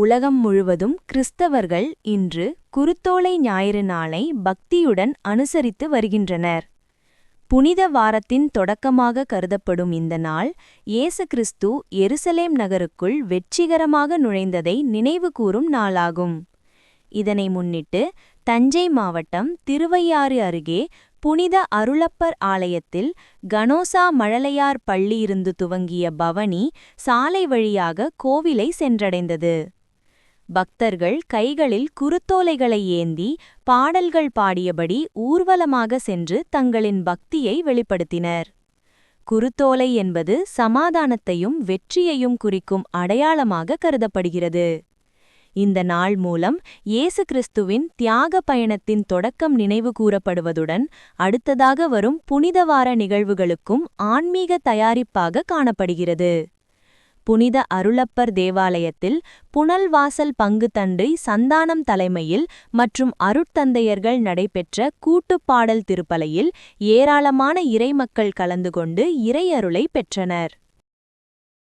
உலகம் முழுவதும் கிறிஸ்தவர்கள் இன்று குருத்தோலை ஞாயிறு நாளை பக்தியுடன் அனுசரித்து வருகின்றனர். புனித வாரத்தின் தொடக்கமாக கருதப்படும் இந்த நாள் இயேசு கிறிஸ்து எருசலேம் நகருக்குள் வெற்றிகரமாக நுழைந்ததை நினைவுகூரும் நாளாகும். இதனை முன்னிட்டு தஞ்சை மாவட்டம் திருவையாறு அருகே புனித அருளப்பர் ஆலயத்தில் கனோசா மழலையார் பள்ளியிருந்து துவங்கிய பவனி சாலை வழியாக கோவிலை சென்றடைந்தது. பக்தர்கள் கைகளில் குருத்தோலைகளை ஏந்தி பாடல்கள் பாடியபடி ஊர்வலமாக சென்று தங்களின் பக்தியை வெளிப்படுத்தினர். குருத்தோலை என்பது சமாதானத்தையும் வெற்றியையும் குறிக்கும் அடையாளமாக கருதப்படுகிறது. இந்த நாள் மூலம் இயேசு கிறிஸ்துவின் தியாக பயணத்தின் தொடக்கம் நினைவு கூறப்படுவதுடன் அடுத்ததாக வரும் புனிதவார நிகழ்வுகளுக்கும் ஆன்மீக தயாரிப்பாக காணப்படுகிறது. புனித அருளப்பர் தேவாலயத்தில் புனல்வாசல் பங்கு தண்டை சந்தானம் தலைமையில் மற்றும் அருட்தந்தையர்கள் நடைபெற்ற கூட்டுப்பாடல் திருப்பலியில் ஏராளமான இறைமக்கள் கலந்து கொண்டு இறையருளை பெற்றனர்.